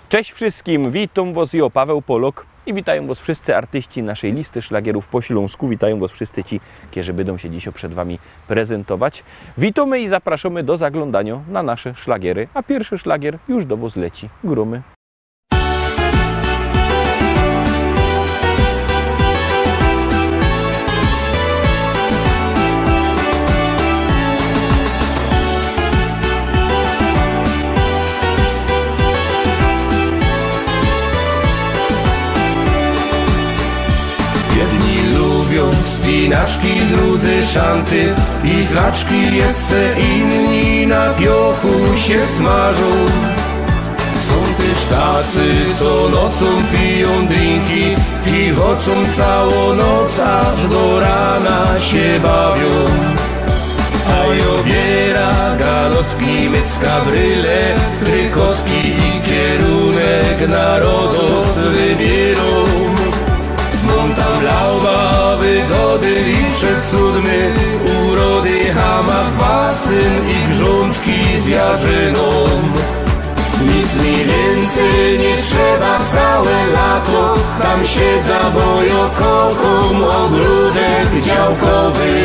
Cześć wszystkim, witam was ja, Paweł Polok i witają was wszyscy artyści naszej listy szlagierów po śląsku. Witają was wszyscy ci, którzy będą się dzisiaj przed wami prezentować. Witamy i zapraszamy do zaglądania na nasze szlagiery, a pierwszy szlagier już do was leci. Grumy. Jedni lubią wspinaczki, drudzy szanty i klaczki, jeszcze inni na piochu się smażą. Są też tacy, co nocą piją drinki i chodzą całą noc, aż do rana się bawią. A obiera galotki, mycka, bryle, trykotki i kierunek narodos wybierą. Montam lauba, wygody i przedcudny, urody, hamak, basyn i grządki z jarzyną. Nic mi więcej nie trzeba całe lato, tam siedza, bo ja kocham ogródek działkowy.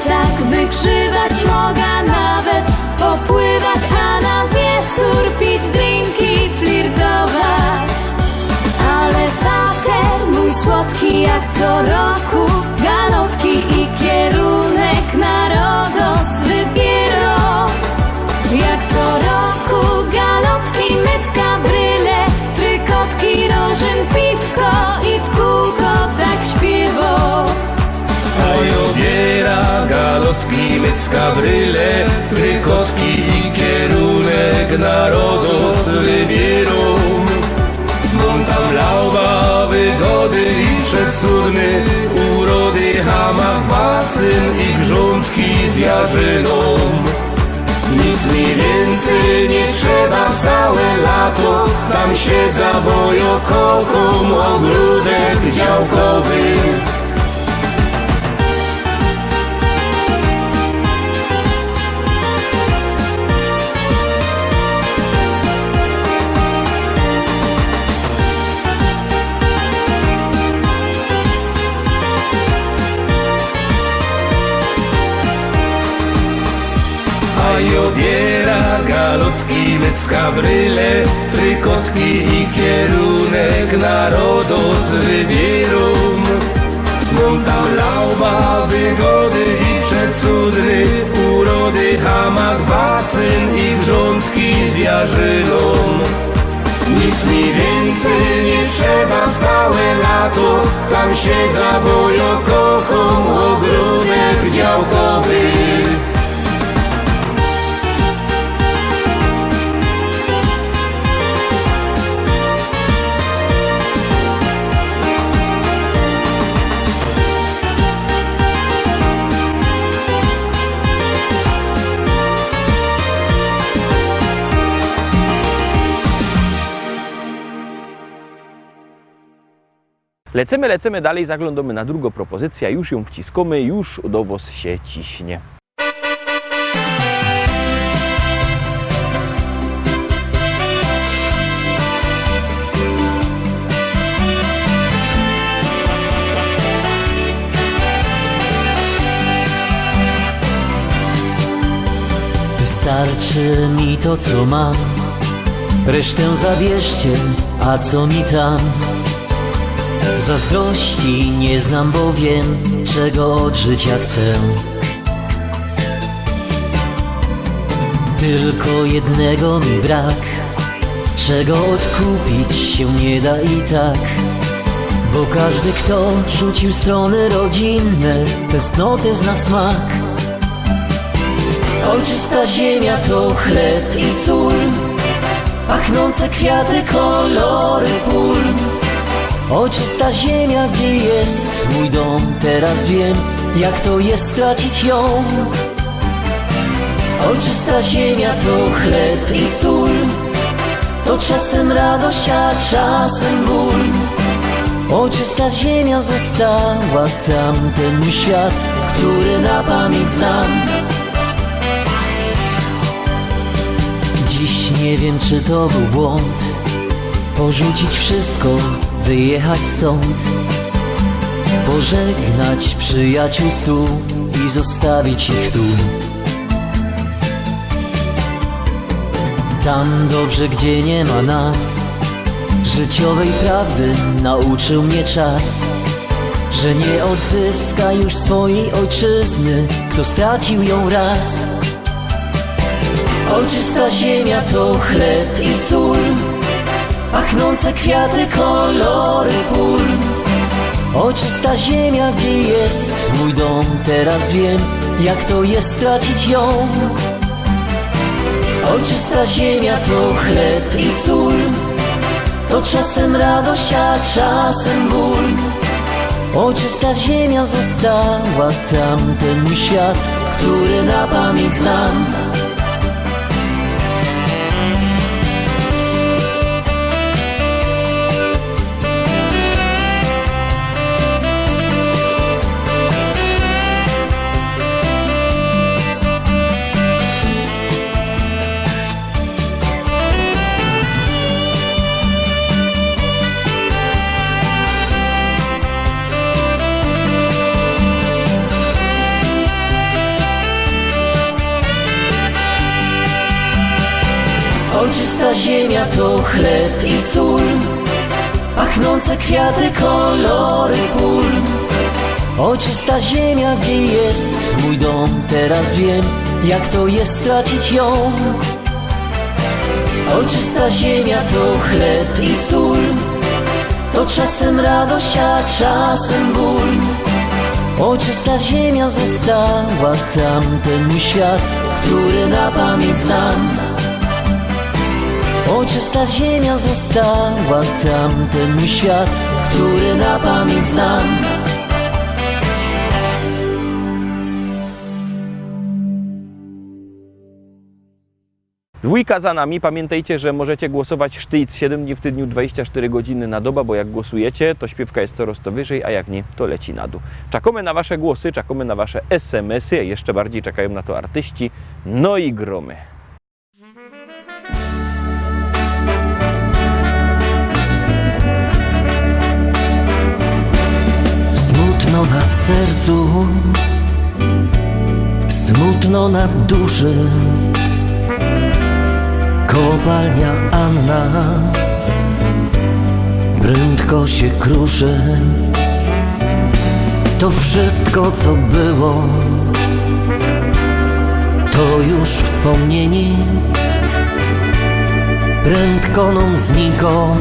Tak wykrzywać mogę, nawet popływać, a na wieczór pić drinki, flirtować. Ale fater mój słodki jak co roku, galotki i kierunek narodos wybierą. Jak co roku galotki, mycka, bryle, trykotki, rożyn, piwko i w kółko tak śpiewą. A obiera galotki, mycka, bryle, trykotki i kierunek narodos wybierą. Montam lauba, wygody i przedcudny, urody, hamak, basyn i grządki z jarzyną. Nic mi więcej nie trzeba całe lato, tam siedza, bo ja kocham ogródek działkowy. A obiera galotki, mycka, bryle, trykotki i kierunek narodos wybierą. Montam lauba, wygody i przedcudny, urody, hamak, basyn i grządki z jarzyną. Nic mi więcej nie trzeba całe lato, tam siedza, bo ja kocham ogródek działkowy. Lecimy dalej, zaglądamy na drugą propozycję, już ją wciskamy, już do was się ciśnie. Wystarczy mi to, co mam, resztę zabierzcie, a co mi tam? Zazdrości nie znam, bo wiem, czego od życia chcę. Tylko jednego mi brak, czego odkupić się nie da i tak. Bo każdy, kto rzucił strony rodzinne, tęsknotę zna smak. Ojczysta ziemia to chleb i sól, pachnące kwiaty, kolory pól. Ojczysta ziemia, gdzie jest mój dom, teraz wiem, jak to jest stracić ją. Ojczysta ziemia to chleb i sól, to czasem radość, a czasem ból. Ojczysta ziemia została tam, ten mój świat, który na pamięć znam. Dziś nie wiem, czy to był błąd, porzucić wszystko, wyjechać stąd, pożegnać przyjaciół stu i zostawić ich tu. Tam dobrze, gdzie nie ma nas, życiowej prawdy nauczył mnie czas, że nie odzyska już swojej ojczyzny, kto stracił ją raz. Ojczysta ziemia to chleb i sól, pachnące kwiaty, kolory pól. Ojczysta ziemia, gdzie jest mój dom, teraz wiem, jak to jest stracić ją. Ojczysta ziemia to chleb i sól, to czasem radość, a czasem ból. Ojczysta ziemia została tam, ten mój świat, który na pamięć znam. Ojczysta ziemia to chleb i sól, pachnące kwiaty, kolory pól. Ojczysta ziemia, gdzie jest mój dom, teraz wiem, jak to jest stracić ją. Ojczysta ziemia to chleb i sól, to czasem radość, a czasem ból. Ojczysta ziemia została tam, ten mój świat, który na pamięć znam. Ojczysta ziemia została tam, ten mój świat, który na pamięć znam. Dwójka za nami. Pamiętajcie, że możecie głosować sztyc 7 dni w tygodniu, 24 godziny na dobę, bo jak głosujecie, to śpiewka jest coraz to wyżej, a jak nie, to leci na dół. Czekamy na wasze głosy, czekamy na wasze SMS-y, a jeszcze bardziej czekają na to artyści, no i gromy. Smutno na sercu, smutno na duszy, kopalnia Anna prędko się kruszy. To wszystko, co było, to już wspomnienie, prędko nam zniko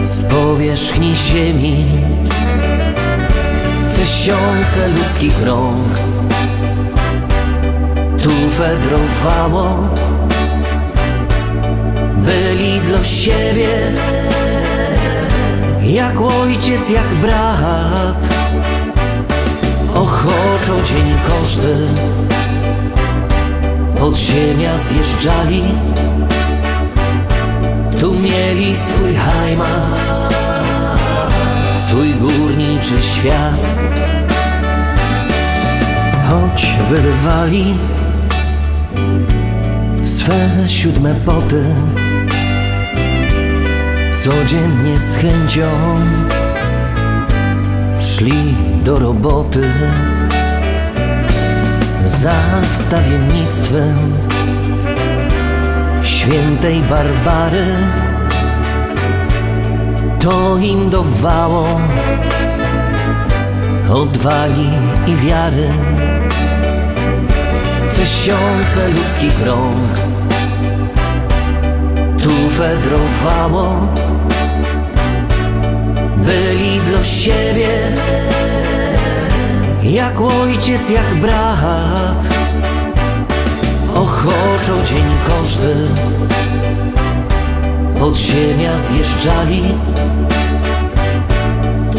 z powierzchni ziemi. Tysiące ludzkich rąk tu fedrowało, byli dla siebie jak ojciec, jak brat. Ochoczo dzień każdy pod ziemia zjeżdżali, tu mieli swój heimat, swój górniczy świat. Choć wyrywali swe 7 poty, codziennie z chęcią szli do roboty. Za wstawiennictwem świętej Barbary to im dawało odwagi i wiary. Tysiące ludzkich rąk tu fedrowało, byli dla siebie jak ojciec, jak brat. Ochoczo dzień każdy. Podziemia zjeżdżali,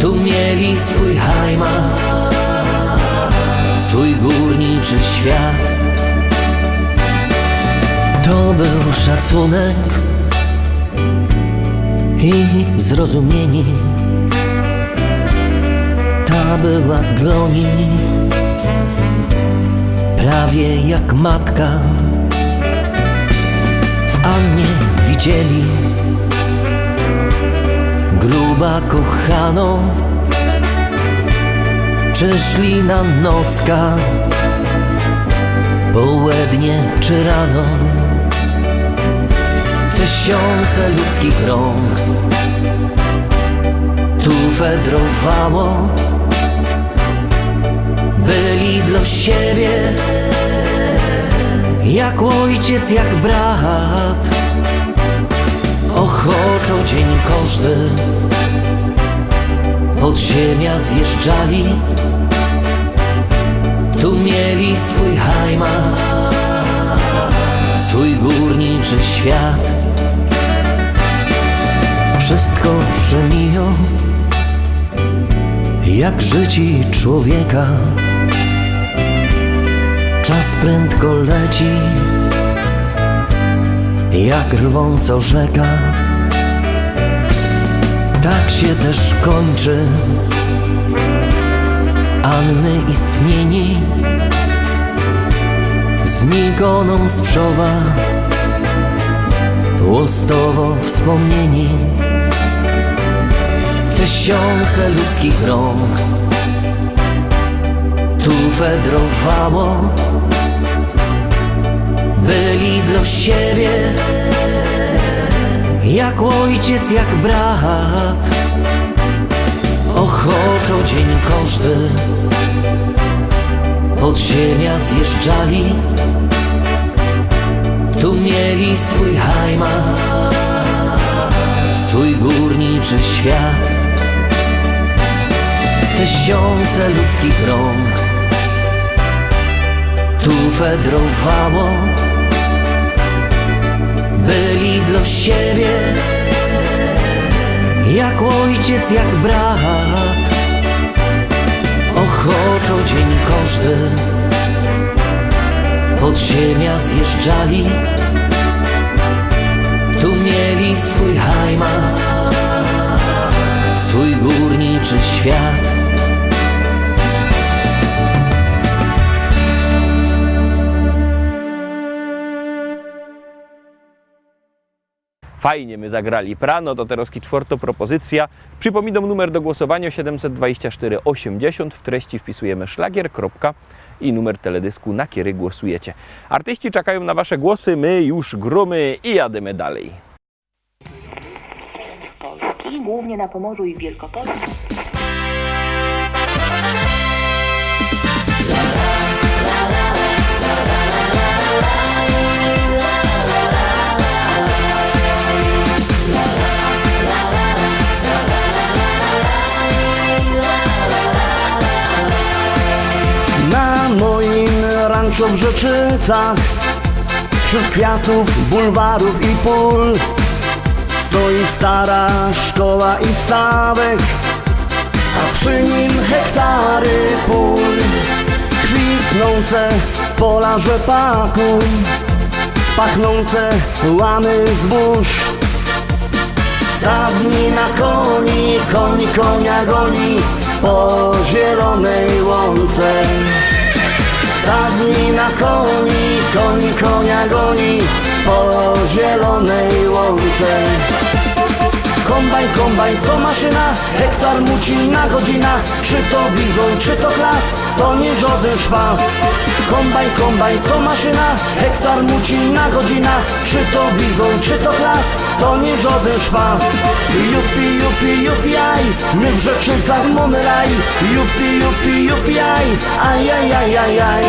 tu mieli swój heimat, swój górniczy świat. To był szacunek i zrozumienie. Ta była dla nich prawie jak matka. W Annie widzieli gruba kochaną, czy szli na nocka, południe czy rano. Tysiące ludzkich rąk tu fedrowało, byli dla siebie jak ojciec, jak brat. Ochoczą dzień każdy, podziemia zjeżdżali, tu mieli swój heimat, swój górniczy świat. Wszystko przemiją jak życi człowieka. Czas prędko leci jak rwąco rzeka. Tak się też kończy Anny istnienie. Znikoną sprzowa łostowo wspomnienie. Tysiące ludzkich rąk tu fedrowało, byli dla siebie jak ojciec, jak brat. Ochoczą dzień każdy, podziemia zjeżdżali, tu mieli swój heimat, swój górniczy świat. Tysiące ludzkich rąk tu fedrowało, byli dla siebie jak ojciec, jak brat. Ochoczą dzień każdy, podziemia zjeżdżali, tu mieli swój heimat, swój górniczy świat. Fajnie my zagrali prano, to teraz czwarta propozycja. Przypominam numer do głosowania 724 80. W treści wpisujemy szlagier, kropka i numer teledysku, na który głosujecie. Artyści czekają na wasze głosy, my już gromy i jademy dalej. Polski, głównie na Pomorzu i w Wielkopolsce. Na moim ranczu w Rzeczycach, wśród kwiatów, bulwarów i pól, stoi stara szkoła i stawek, a przy nim hektary pól. Kwitnące pola rzepaku, pachnące łany zbóż. Stadni na koni, koń konia goni po zielonej łące. Stadni na koni, koń konia goni po zielonej łące. Kombajn, kombajn to maszyna, hektar muci na godzina. Czy to bizon, czy to klas, to nie żaden szpas. Kombajn, kombajn to maszyna, hektar muci na godzina. Czy to bizon, czy to klas, to nie żaden szpas. Jupi, jupi, jupi, aj, my w Rzeczycach mamy raj. Jupi, jupi, jupi, aj, aj, aj, aj, aj, aj.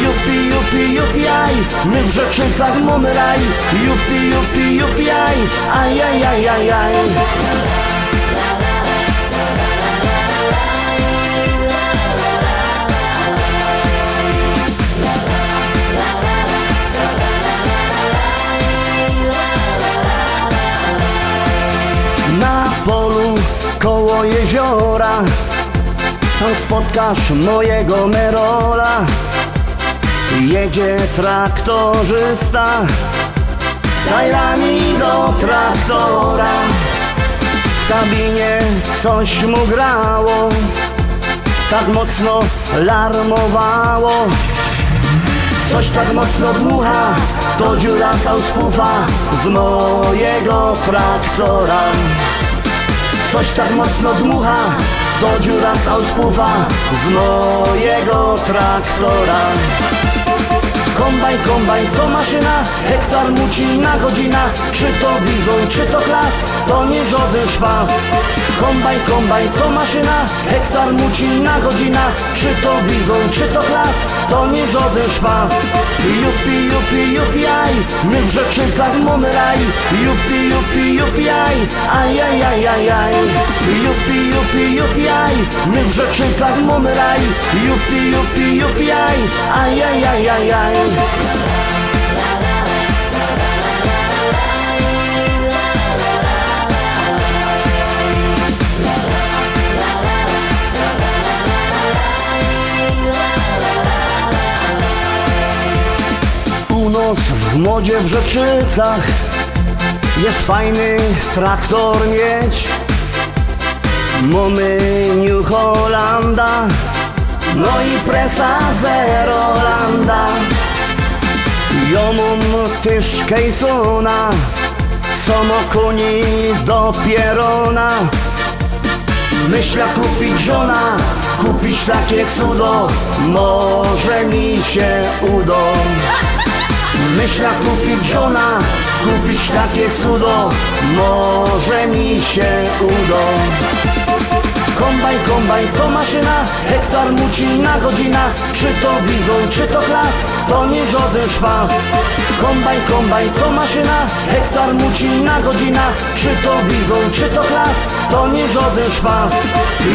Jupi, jupi, jupi, aj, my w Rzeczycach mamy raj. Jupi, jupi, jupi, aj, aj, aj, aj, aj, aj. do jeziora, tam spotkasz mojego Merola. Jedzie traktorzysta z tajlami do traktora. W kabinie coś mu grało, tak mocno larmowało. Coś tak mocno dmucha, to dziura sauspufa z mojego traktora. Coś tak mocno dmucha, to dziura sauspufa z mojego traktora. Kombajn, kombajn to maszyna, hektar muci na godzina. Czy to bizon, czy to klas, to nie żaden szpas. Kombajn, kombajn to maszyna, hektar muci na godzina. Czy to bizon, czy to klas, to nie żaden szpas. Jupi, jupi, jupi, aj, my w Rzeczycach mamy raj. Jupi, jupi, jupi, aj, aj, aj, aj, aj, aj. Jupi, jupi, jupi, aj, my w Rzeczycach mamy raj. Jupi, jupi, jupi, aj, aj, aj, aj, aj, aj. Północ w modzie w Rzeczycach, jest fajny traktor mieć. Mamy New Hollanda, no i presa Zerolanda. Ja mam też Kejsona, co ma koni do pierona. Myślę kupić żona, kupić takie cudo, może mi się uda. Myślę kupić żona, kupić takie cudo, może mi się uda. Kombajn, kombajn to maszyna, hektar muci na godzina. Czy to bizon, czy to klas, to nie żaden szpas. Kombajn, kombajn to maszyna, hektar muci na godzina. Czy to bizon, czy to klas, to nie żaden szpas.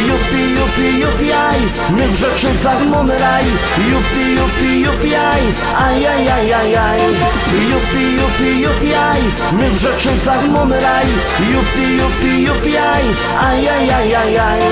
Jupi, jupi, jupi, aj, my w Rzeczycach mamy raj. Jupi, jupi, jupi, aj, aj, aj, aj, aj, aj. Jupi, jupi, jupi, aj, my w Rzeczycach mamy raj. Jupi, jupi, jupi, aj, aj, aj, aj, aj, aj.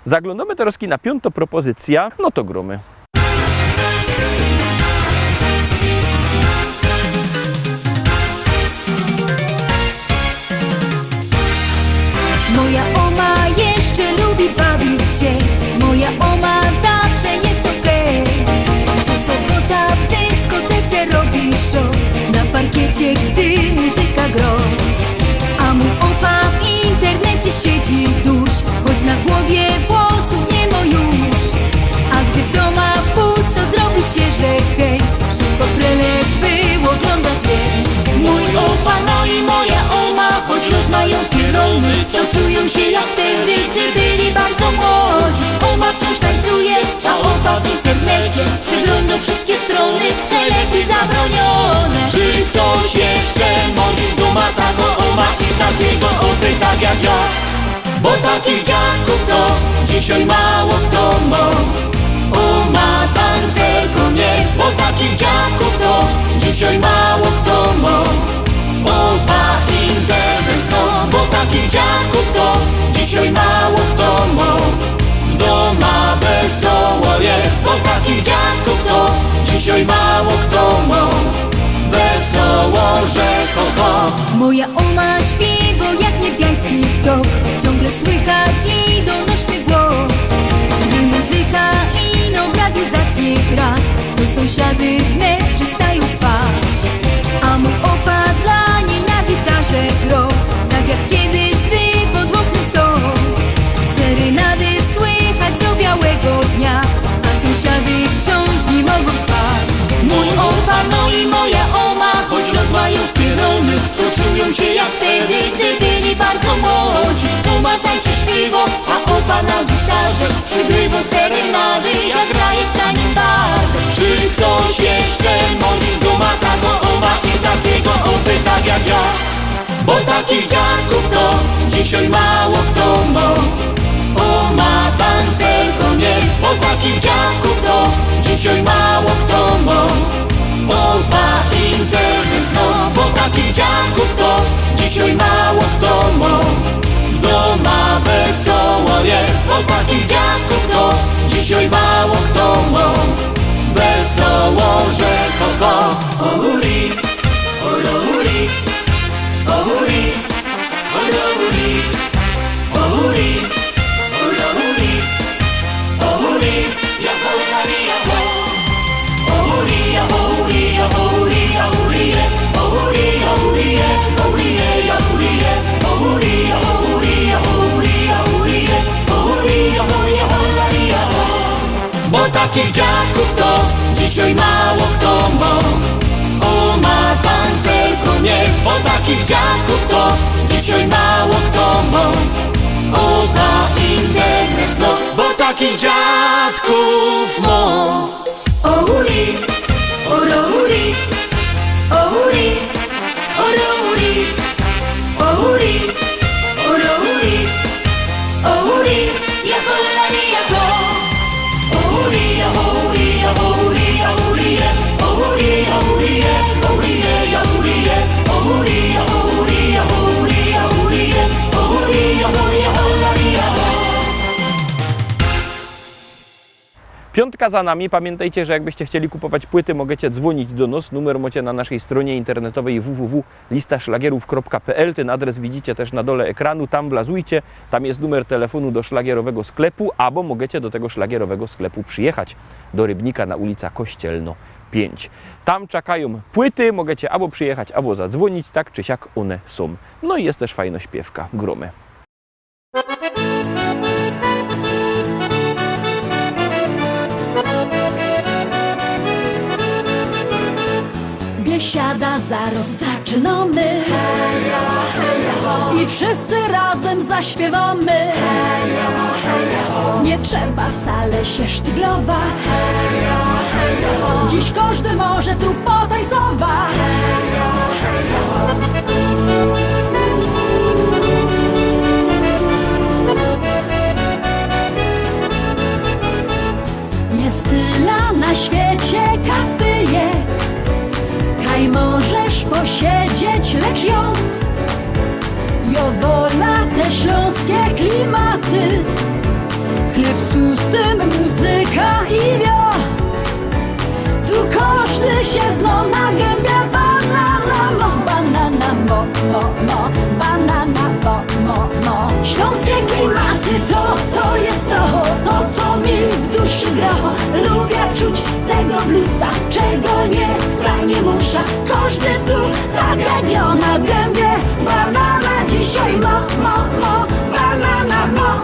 Zaglądamy teraz na piątą propozycję, no to gromy. Moja oma jeszcze lubi bawić się, moja oma zawsze jest okej. Co sobota w dyskotece robi show, na parkiecie, gdy muzyka gro. A mój opa w internecie siedzi dusz, choć na głowie włosów nie ma już. A gdy w domach pusto zrobi się, że hej, szybko frelek by oglądać jej. Mój opa, no i moja oma, choć już mają pierony, to czują się jak wtedy, gdy byli bardzo młodzi. Oma wciąż tańcuje, a opa w internecie przegląda wszystkie strony, najlepiej zabronione. Czy ktoś jeszcze modzi z duma tago oma i takiego opy tak jak ja? Bo takich dziadków to dzisiaj mało kto ma. Oma tancerką jest, bo takich dziadków to dzisiaj mało kto ma. Opa internet znów, bo takich dziadków to dzisiaj mało kto ma. W doma wesoło jest, bo takich dziadków to dzisiaj mało kto ma. Wesoło, że ho, ho. Moja oma śpi, bo jak niebiański tok, ciągle słychać i donośny głos. Gdy muzyka ino w radiu zacznie grać, to sąsiady wnet przestają spać. A mój opa dla niej na gitarze gro, tak jak kiedyś, gdy pod oknem są. Serenady słychać do białego dnia, a sąsiady wciąż nie mogą spać. Mój opa, no i moja oma, choć los mają pierony, to czują się jak wtedy, gdy byli bardzo młodzi. Oma tańczy śpiwo, a opa na gitarze przygrywa serenady, jak graje w tanim barze. Czy ktoś jeszcze modzi duma tago oma i takiego opy bo takich dziadków to dzisiaj mało kto ma. O, ma pancerką jest, bo takich dziadków to dzisiaj mało kto ma. O, ma internet znów, bo takich dziadków to dzisiaj mało kto ma. Doma wesoło jest, bo takich dziadków to dzisiaj mało kto ma. Wesoło, że ho, o huri, o huri, o huri, o huri, o huri, o huri, o huri, ja hori, ja ho, o huri, ja huri, ja huri, ja huri, o huri, ja huri, o huri, ja huri, o huri, ja huri, ja huri, ja huri, o huri, ja huri, ja hori, ja ho. Bo takich dziadków to dzisiaj mało kto ma. O, ma pancerką jest, bo takich dziadków to dzisiaj mało kto ma. O, ma internet znów, bo takich dziadków ma. O huri, o huri, o huri, o huri, o huri, o huri, o huri, ja hori, ja ho. O huri, ja huri, ja huri, ja huri, o huri, ja huri, o huri, ja huri, o huri, ja huri, ja huri, ja huri, o huri, ja huri, ja hori, ja ho. Piątka za nami. Pamiętajcie, że jakbyście chcieli kupować płyty, możecie dzwonić do nas. Numer macie na naszej stronie internetowej www.listaszlagierów.pl. Ten adres widzicie też na dole ekranu. Tam wlazujcie. Tam jest numer telefonu do szlagierowego sklepu, albo możecie do tego szlagierowego sklepu przyjechać do Rybnika na ulica Kościelno 5. Tam czekają płyty. Możecie albo przyjechać, albo zadzwonić. Tak czy siak one są. No i jest też fajna śpiewka. Gromy. Biesiada zaraz zaczynamy, heja, heja, ho. I wszyscy razem zaśpiewamy, heja, heja, ho. Nie trzeba wcale się sztyglować, heja, heja, ho. Dziś każdy może tu potańcować, heja, heja, ho. Jest tyle na świecie kafyjek, kaj możesz posiedzieć, lecz ją wola te śląskie klimaty. Chleb z tłustym, muzyka i wio. Tu każdy się zna na gębie. Banana mo, banana mo, mo, banana mo. Śląskie klimaty to jest to co mi w duszy gra. Lubię czuć tego bluesa, czego nie chce, nie muszę. Każdy tu tak jak ja na gębie. Banana dzisiaj mo, banana mo.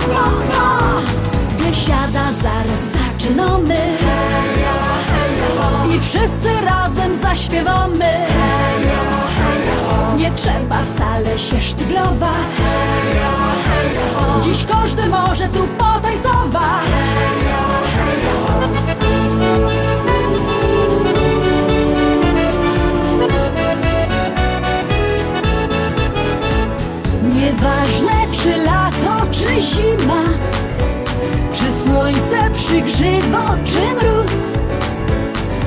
Biesiada zaraz zaczynamy, heja, heja, ho. I wszyscy razem zaśpiewamy, heja, heja, ho. Nie trzeba wcale się sztyglować, heja, heja, ho. Dziś każdy może tu potańcować, heja, heja, ho. Nieważne czy lato, czy zima, czy słońce przygrzywo, czy mróz,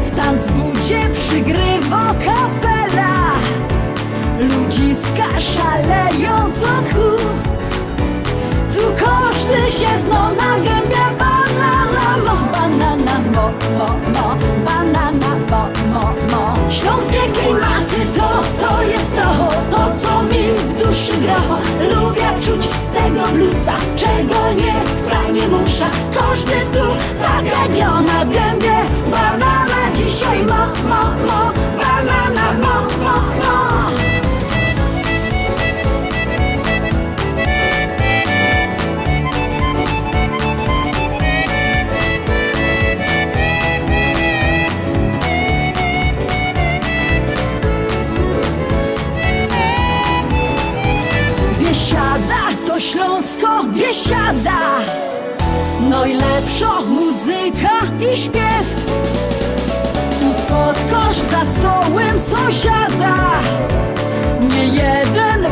w tanzbudzie przygrywa kapela. Ludziska szalejąc od tchu. Tu każdy się zna na gębie. Banana mo, banana mo. Śląskie klimaty to jest to co mi w duszy gra. Lubię czuć tego bluesa, czego nie chce, nie muszę. Każdy tu tak jak ja na gębie. Banana dzisiaj mo, banana mo. Biesiada to Śląsko, Biesiada. Najlepsza muzyka i śpiew. Tu spotkasz za stołem sąsiada. Nie jeden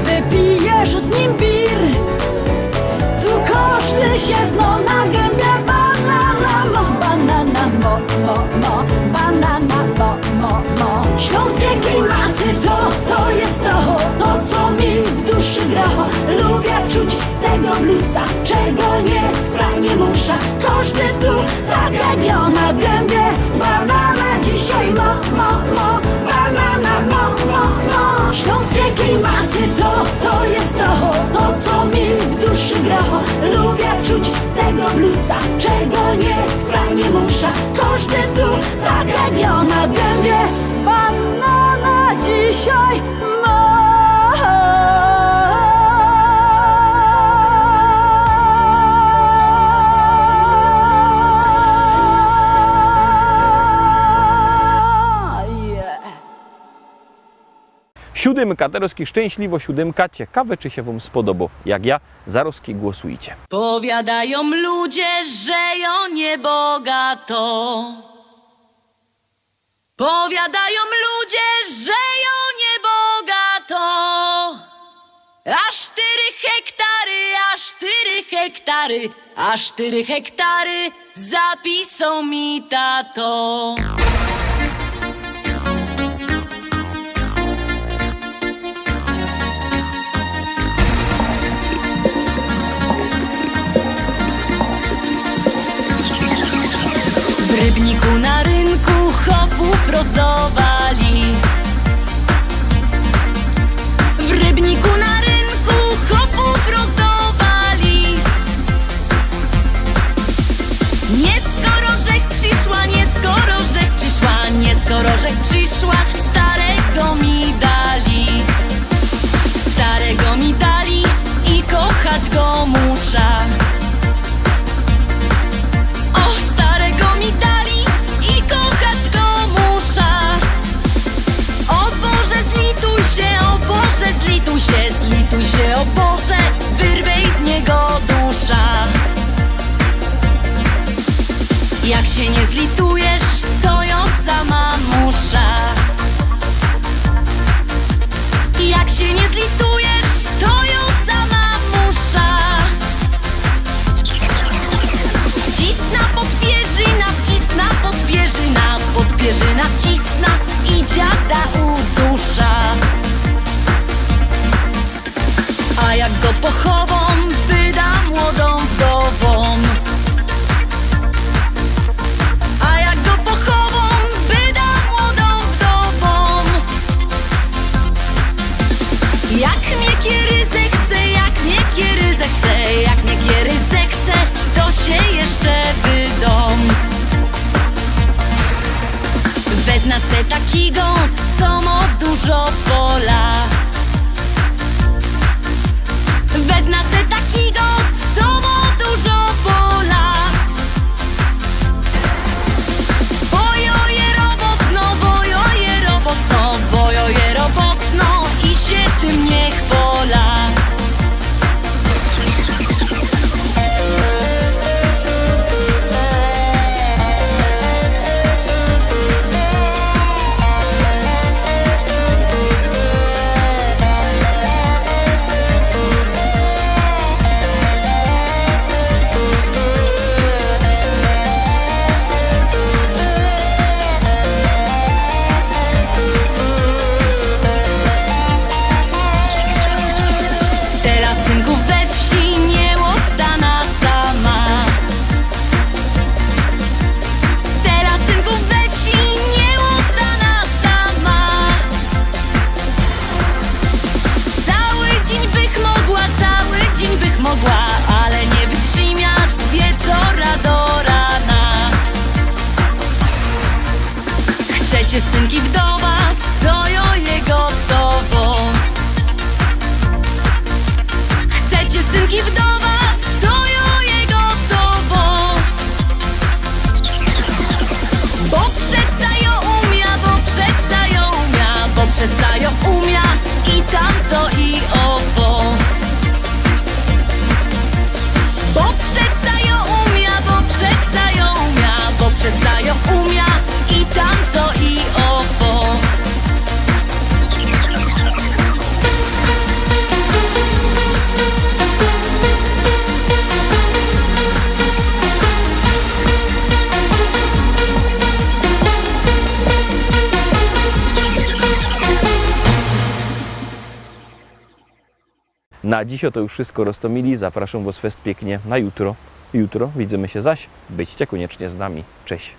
każdy tu tak jak ja na gębie. Banana dzisiaj ma, banana ma. Śląskie klimaty to jest to co mi w duszy gra. Lubię czuć tego bluesa, czego nie chcę, nie muszę. Każdy tu tak jak ja na gębie. Banana dzisiaj ma. Siódemka, Tarowski Szczęśliwo siódemka. Ciekawe, czy się wam spodoba. Jak ja, Zarowski głosujcie. Powiadają ludzie, że ją niebogato. Powiadają ludzie, że ją niebogato. Aż 4 hektary, aż 4 hektary zapisał mi tato. W Rybniku na rynku chopów rozdawali. W Rybniku na rynku chopów rozdawali. Nie skoro rzek przyszła, nie skoro rzek przyszła, nie skoro rzek przyszła, starego mi dali. Starego mi dali i kochać go muszę. Zlituj się, o Boże, wyrwej z niego dusza. Jak się nie zlitujesz, to ją sama muszę. Jak się nie zlitujesz, to ją sama muszę. Wcisna podpierzyna, wcisna podpierzyna, podpierzyna wcisna i dziada udusza. A jak go pochową, wyda młodą wdową. A jak go pochową, wyda młodą wdową. Jak mnie kiery zechce, jak mnie kiery zechce, jak mnie kiery zechce, to się jeszcze wydom. Wezna se takiego, co ma dużo pola. Wezna se takiego, co ma dużo pola. Bojoje robotno, bojoje robotno, bojoje robotno i się tym nie chwola. Chcecie synki wdowa, to ją je gotowo. Chcecie synki wdowa, to ją je gotowo. Bo przeca ją umia, bo przeca ją umia, bo przeca ją umia i tamto i owo. Bo przeca ją umia, bo przeca ją umia, bo przeca ją umia i tamto i owo. Na dziś to już wszystko, Roztomili. Zapraszam Was fest pięknie na jutro. jutro widzimy się zaś. Byćcie koniecznie z nami. Cześć!